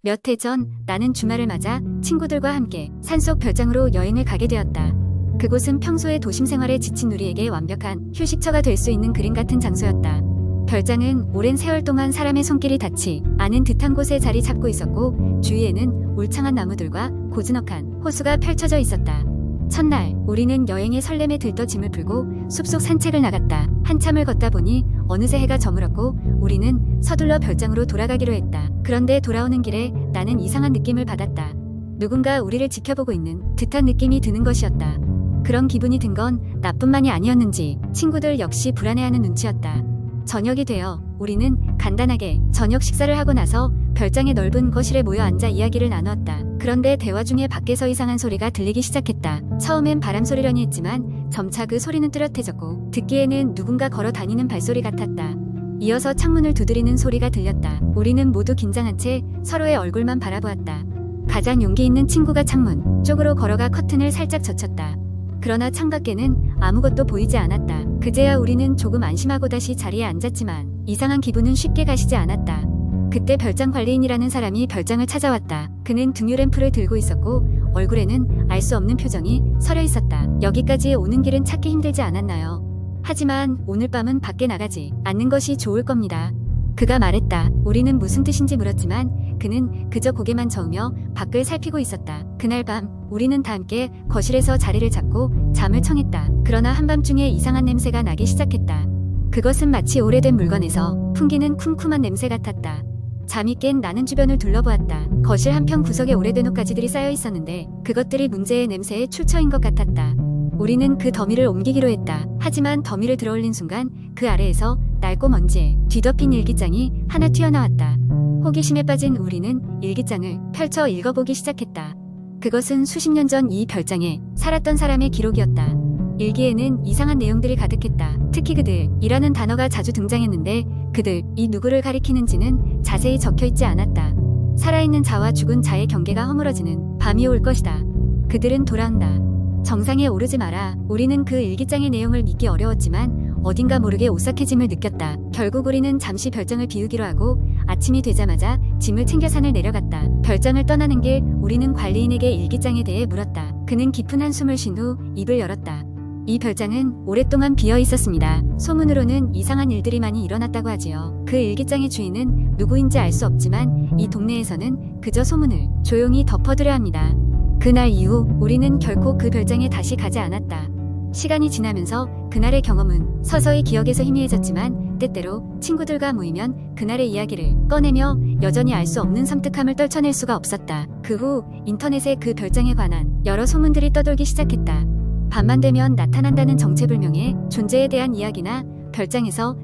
몇 해 전 나는 주말을 맞아 친구들과 함께 산속 별장으로 여행을 가게 되었다. 그곳은 평소의 도심 생활에 지친 우리에게 완벽한 휴식처가 될 수 있는 그림 같은 장소였다. 별장은 오랜 세월 동안 사람의 손길이 닿지 않은 듯한 곳에 자리 잡고 있었고, 주위에는 울창한 나무들과 고즈넉한 호수가 펼쳐져 있었다. 첫날 우리는 여행의 설렘에 들떠 짐을 풀고 숲속 산책을 나갔다. 한참을 걷다 보니 어느새 해가 저물었고 우리는 서둘러 별장으로 돌아가기로 했다. 그런데 돌아오는 길에 나는 이상한 느낌을 받았다. 누군가 우리를 지켜보고 있는 듯한 느낌이 드는 것이었다. 그런 기분이 든 건 나뿐만이 아니었는지 친구들 역시 불안해하는 눈치였다. 저녁이 되어 우리는 간단하게 저녁 식사를 하고 나서 별장의 넓은 거실에 모여 앉아 이야기를 나누었다. 그런데 대화 중에 밖에서 이상한 소리가 들리기 시작했다. 처음엔 바람 소리려니 했지만 점차 그 소리는 뚜렷해졌고 듣기에는 누군가 걸어 다니는 발소리 같았다. 이어서 창문을 두드리는 소리가 들렸다. 우리는 모두 긴장한 채 서로의 얼굴만 바라보았다. 가장 용기 있는 친구가 창문 쪽으로 걸어가 커튼을 살짝 젖혔다. 그러나 창밖에는 아무것도 보이지 않았다. 그제야 우리는 조금 안심하고 다시 자리에 앉았지만 이상한 기분은 쉽게 가시지 않았다. 그때 별장 관리인이라는 사람이 별장을 찾아왔다. 그는 등유램프를 들고 있었고 얼굴에는 알 수 없는 표정이 서려 있었다. 여기까지 오는 길은 찾기 힘들지 않았나요? 하지만 오늘 밤은 밖에 나가지 않는 것이 좋을 겁니다. 그가 말했다. 우리는 무슨 뜻인지 물었지만 그는 그저 고개만 저으며 밖을 살피고 있었다. 그날 밤 우리는 다 함께 거실에서 자리를 잡고 잠을 청했다. 그러나 한밤중에 이상한 냄새가 나기 시작했다. 그것은 마치 오래된 물건에서 풍기는 쿰쿰한 냄새 같았다. 잠이 깬 나는 주변을 둘러보았다. 거실 한편 구석에 오래된 옷가지들이 쌓여 있었는데 그것들이 문제의 냄새의 출처인 것 같았다. 우리는 그 더미를 옮기기로 했다. 하지만 더미를 들어올린 순간 그 아래에서 낡고 먼지에 뒤덮인 일기장이 하나 튀어나왔다. 호기심에 빠진 우리는 일기장을 펼쳐 읽어보기 시작했다. 그것은 수십 년 전 이 별장에 살았던 사람의 기록이었다. 일기에는 이상한 내용들이 가득했다. 특히 그들이라는 단어가 자주 등장했는데 그들이 누구를 가리키는지는 자세히 적혀있지 않았다. 살아있는 자와 죽은 자의 경계가 허물어지는 밤이 올 것이다. 그들은 돌아온다. 정상에 오르지 마라. 우리는 그 일기장의 내용을 믿기 어려웠지만 어딘가 모르게 오싹해짐을 느꼈다. 결국 우리는 잠시 별장을 비우기로 하고 아침이 되자마자 짐을 챙겨 산을 내려갔다. 별장을 떠나는 길 우리는 관리인에게 일기장에 대해 물었다. 그는 깊은 한숨을 쉰 후 입을 열었다. 이 별장은 오랫동안 비어 있었습니다. 소문으로는 이상한 일들이 많이 일어났다고 하지요. 그 일기장의 주인은 누구인지 알 수 없지만 이 동네에서는 그저 소문을 조용히 덮어두려 합니다. 그날 이후 우리는 결코 그 별장에 다시 가지 않았다. 시간이 지나면서 그날의 경험은 서서히 기억에서 희미해졌지만 때때로 친구들과 모이면 그날의 이야기를 꺼내며 여전히 알 수 없는 섬뜩함을 떨쳐낼 수가 없었다. 그 후 인터넷에 그 별장에 관한 여러 소문들이 떠돌기 시작했다. 밤만 되면 나타난다는 정체불명의 존재에 대한 이야기나 별장에서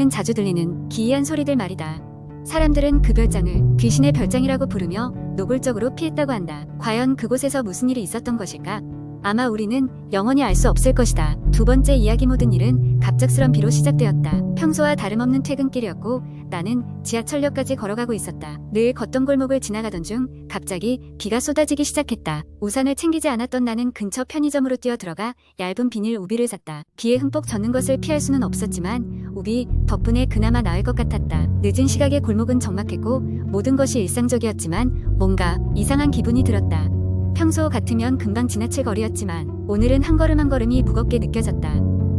자주 들리는 기이한 소리들 말이다. 사람들은 그 별장을 귀신의 별장이라고 부르며 노골적으로 피했다고 한다. 과연 그곳에서 무슨 일이 있었던 것일까? 아마 우리는 영원히 알 수 없을 것이다. 두 번째 이야기. 모든 일은 갑작스런 비로 시작되었다. 평소와 다름없는 퇴근길이었고 나는 지하철역까지 걸어가고 있었다. 늘 걷던 골목을 지나가던 중 갑자기 비가 쏟아지기 시작했다. 우산을 챙기지 않았던 나는 근처 편의점으로 뛰어들어가 얇은 비닐 우비를 샀다. 비에 흠뻑 젖는 것을 피할 수는 없었지만 우비 덕분에 그나마 나을 것 같았다. 늦은 시각에 골목은 적막했고 모든 것이 일상적이었지만 뭔가 이상한 기분이 들었다. 평소 같으면 금방 지나칠 거리였지만 오늘은 한 걸음 한 걸음이 무겁게 느껴졌다.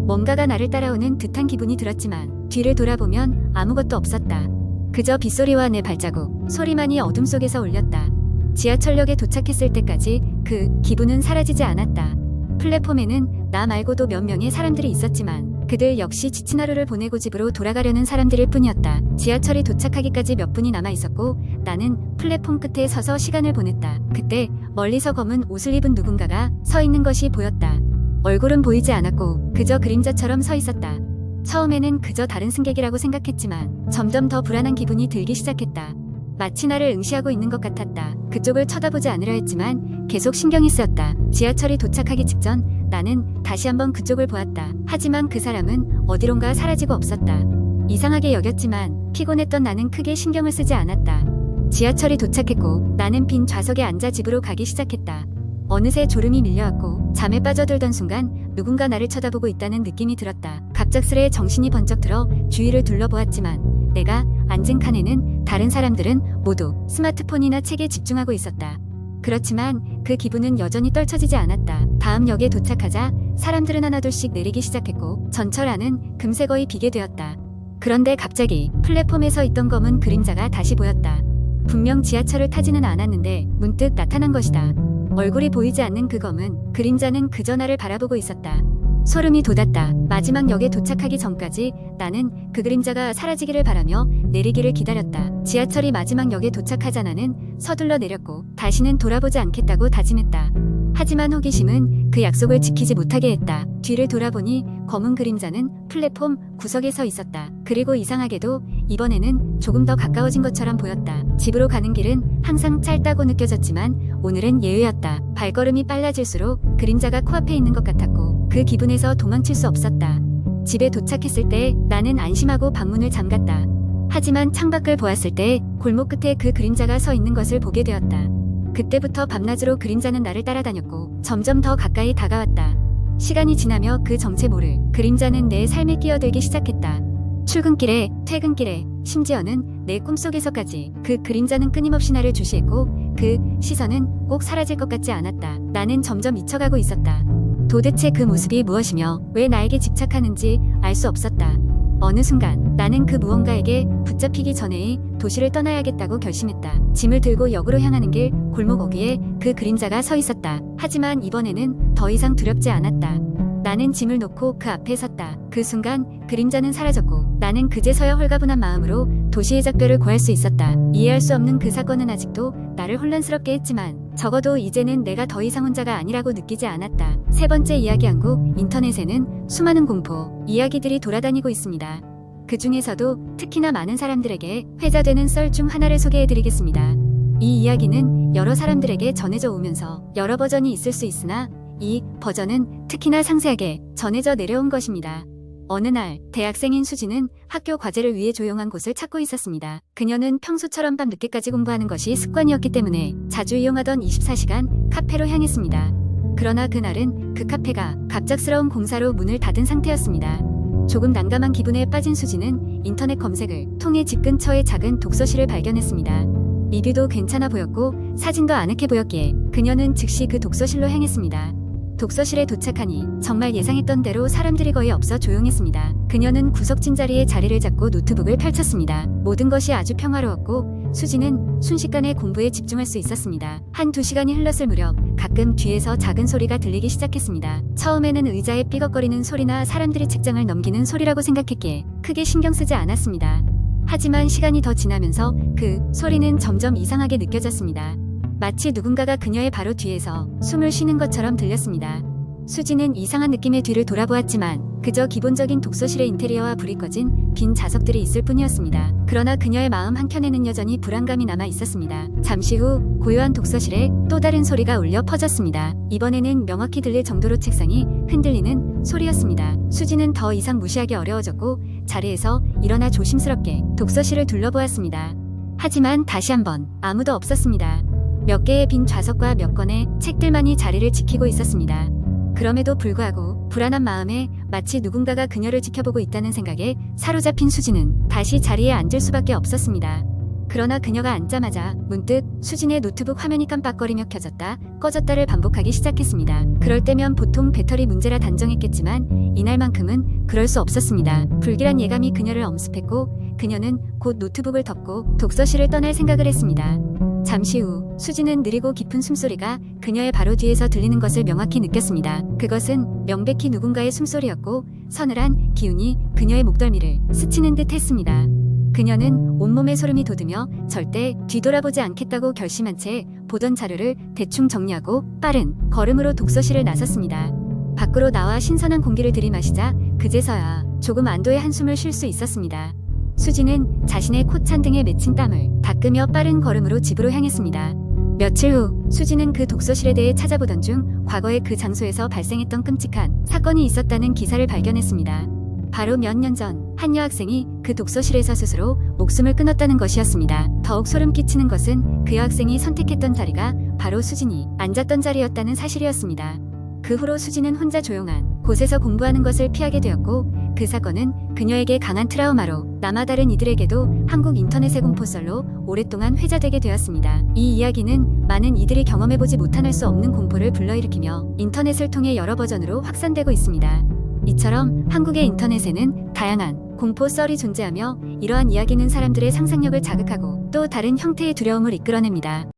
뭔가가 나를 따라오는 듯한 기분이 들었지만 뒤를 돌아보면 아무것도 없었다. 그저 빗소리와 내 발자국 소리만이 어둠 속에서 울렸다. 지하철역에 도착했을 때까지 그 기분은 사라지지 않았다. 플랫폼에는 나 말고도 몇 명의 사람들이 있었지만 그들 역시 지친 하루를 보내고 집으로 돌아가려는 사람들일 뿐이었다. 지하철이 도착하기까지 몇 분이 남아 있었고 나는 플랫폼 끝에 서서 시간을 보냈다. 그때 멀리서 검은 옷을 입은 누군가가 서 있는 것이 보였다. 얼굴은 보이지 않았고 그저 그림자처럼 서 있었다. 처음에는 그저 다른 승객이라고 생각했지만 점점 더 불안한 기분이 들기 시작했다. 마치 나를 응시하고 있는 것 같았다. 그쪽을 쳐다보지 않으려 했지만 계속 신경이 쓰였다. 지하철이 도착하기 직전 나는 다시 한번 그쪽을 보았다. 하지만 그 사람은 어디론가 사라지고 없었다. 이상하게 여겼지만 피곤했던 나는 크게 신경을 쓰지 않았다. 지하철이 도착했고 나는 빈 좌석에 앉아 집으로 가기 시작했다. 어느새 졸음이 밀려왔고 잠에 빠져들던 순간 누군가 나를 쳐다보고 있다는 느낌이 들었다. 갑작스레 정신이 번쩍 들어 주위를 둘러보았지만 내가 앉은 칸에는 다른 사람들은 모두 스마트폰이나 책에 집중하고 있었다. 그렇지만 그 기분은 여전히 떨쳐지지 않았다. 다음 역에 도착하자 사람들은 하나둘씩 내리기 시작했고 전철 안은 금세 거의 비게 되었다. 그런데 갑자기 플랫폼에 서 있던 검은 그림자가 다시 보였다. 분명 지하철을 타지는 않았는데 문득 나타난 것이다. 얼굴이 보이지 않는 그 검은 그림자는 그저 나를 바라보고 있었다. 소름이 돋았다. 마지막 역에 도착하기 전까지 나는 그 그림자가 사라지기를 바라며 내리기를 기다렸다. 지하철이 마지막 역에 도착하자 나는 서둘러 내렸고 다시는 돌아보지 않겠다고 다짐했다. 하지만 호기심은 그 약속을 지키지 못하게 했다. 뒤를 돌아보니 검은 그림자는 플랫폼 구석에 서 있었다. 그리고 이상하게도 이번에는 조금 더 가까워진 것처럼 보였다. 집으로 가는 길은 항상 짧다고 느껴졌지만 오늘은 예외였다. 발걸음이 빨라질수록 그림자가 코앞에 있는 것 같았고 그 기분에서 도망칠 수 없었다. 집에 도착했을 때 나는 안심하고 방문을 잠갔다. 하지만 창밖을 보았을 때 골목 끝에 그 그림자가 서 있는 것을 보게 되었다. 그때부터 밤낮으로 그림자는 나를 따라다녔고 점점 더 가까이 다가왔다. 시간이 지나며 그 정체 모를 그림자는 내 삶에 끼어들기 시작했다. 출근길에, 퇴근길에, 심지어는 내 꿈속에서까지 그 그림자는 끊임없이 나를 주시했고 그 시선은 꼭 사라질 것 같지 않았다. 나는 점점 미쳐가고 있었다. 도대체 그 모습이 무엇이며 왜 나에게 집착하는지 알 수 없었다. 어느 순간 나는 그 무언가에게 붙잡히기 전에 도시를 떠나야겠다고 결심했다. 짐을 들고 역으로 향하는 길 골목 어귀에 그 그림자가 서 있었다. 하지만 이번에는 더 이상 두렵지 않았다. 나는 짐을 놓고 그 앞에 섰다. 그 순간 그림자는 사라졌고 나는 그제서야 홀가분한 마음으로 도시의 작별을 구할 수 있었다. 이해할 수 없는 그 사건은 아직도 나를 혼란스럽게 했지만 적어도 이제는 내가 더 이상 혼자가 아니라고 느끼지 않았다. 세 번째 이야기 한국 인터넷에는 수많은 공포 이야기들이 돌아다니고 있습니다. 그 중에서도 특히나 많은 사람들에게 회자되는 썰 중 하나를 소개해드리겠습니다. 이 이야기는 여러 사람들에게 전해져 오면서 여러 버전이 있을 수 있으나 이 버전은 특히나 상세하게 전해져 내려온 것입니다. 어느 날 대학생인 수지는 학교 과제를 위해 조용한 곳을 찾고 있었습니다. 그녀는 평소처럼 밤 늦게까지 공부하는 것이 습관이었기 때문에 자주 이용하던 24시간 카페로 향했습니다. 그러나 그날은 그 카페가 갑작스러운 공사로 문을 닫은 상태였습니다. 조금 난감한 기분에 빠진 수지는 인터넷 검색을 통해 집 근처의 작은 독서실을 발견했습니다. 리뷰도 괜찮아 보였고 사진도 아늑해 보였기에 그녀는 즉시 그 독서실로 향했습니다. 독서실에 도착하니 정말 예상했던 대로 사람들이 거의 없어 조용했습니다. 그녀는 구석진 자리에 자리를 잡고 노트북을 펼쳤습니다. 모든 것이 아주 평화로웠고 수지는 순식간에 공부에 집중할 수 있었습니다. 한 2시간이 흘렀을 무렵 가끔 뒤에서 작은 소리가 들리기 시작했습니다. 처음에는 의자에 삐걱거리는 소리나 사람들이 책장을 넘기는 소리라고 생각했기에 크게 신경 쓰지 않았습니다. 하지만 시간이 더 지나면서 그 소리는 점점 이상하게 느껴졌습니다. 마치 누군가가 그녀의 바로 뒤에서 숨을 쉬는 것처럼 들렸습니다. 수지는 이상한 느낌의 뒤를 돌아보았지만 그저 기본적인 독서실의 인테리어와 불이 꺼진 빈 좌석들이 있을 뿐이었습니다. 그러나 그녀의 마음 한켠에는 여전히 불안감이 남아 있었습니다. 잠시 후 고요한 독서실에 또 다른 소리가 울려 퍼졌습니다. 이번에는 명확히 들릴 정도로 책상이 흔들리는 소리였습니다. 수지는 더 이상 무시하기 어려워졌고 자리에서 일어나 조심스럽게 독서실을 둘러보았습니다. 하지만 다시 한번 아무도 없었습니다. 몇 개의 빈 좌석과 몇 권의 책들만이 자리를 지키고 있었습니다. 그럼에도 불구하고 불안한 마음에 마치 누군가가 그녀를 지켜보고 있다는 생각에 사로잡힌 수지는 다시 자리에 앉을 수밖에 없었습니다. 그러나 그녀가 앉자마자 문득 수진의 노트북 화면이 깜빡거리며 켜졌다 꺼졌다를 반복하기 시작했습니다. 그럴 때면 보통 배터리 문제라 단정했겠지만 이날만큼은 그럴 수 없었습니다. 불길한 예감이 그녀를 엄습했고 그녀는 곧 노트북을 덮고 독서실을 떠날 생각을 했습니다. 잠시 후 수지는 느리고 깊은 숨소리가 그녀의 바로 뒤에서 들리는 것을 명확히 느꼈습니다. 그것은 명백히 누군가의 숨소리였고 서늘한 기운이 그녀의 목덜미를 스치는 듯 했습니다. 그녀는 온몸에 소름이 돋으며 절대 뒤돌아보지 않겠다고 결심한 채 보던 자료를 대충 정리하고 빠른 걸음으로 독서실을 나섰습니다. 밖으로 나와 신선한 공기를 들이마시자 그제서야 조금 안도의 한숨을 쉴 수 있었습니다. 수지는 자신의 콧잔등에 맺힌 땀을 닦으며 빠른 걸음으로 집으로 향했습니다. 며칠 후 수지는 그 독서실에 대해 찾아보던 중 과거에 그 장소에서 발생했던 끔찍한 사건이 있었다는 기사를 발견했습니다. 바로 몇 년 전 한 여학생이 그 독서실에서 스스로 목숨을 끊었다는 것이었습니다. 더욱 소름 끼치는 것은 그 여학생이 선택했던 자리가 바로 수진이 앉았던 자리였다는 사실이었습니다. 그 후로 수지는 혼자 조용한 곳에서 공부하는 것을 피하게 되었고 그 사건은 그녀에게 강한 트라우마로 남아 다른 이들에게도 한국 인터넷의 공포썰로 오랫동안 회자되게 되었습니다. 이 이야기는 많은 이들이 경험해보지 못한 할 수 없는 공포를 불러일으키며 인터넷을 통해 여러 버전으로 확산되고 있습니다. 이처럼 한국의 인터넷에는 다양한 공포 썰이 존재하며 이러한 이야기는 사람들의 상상력을 자극하고 또 다른 형태의 두려움을 이끌어냅니다.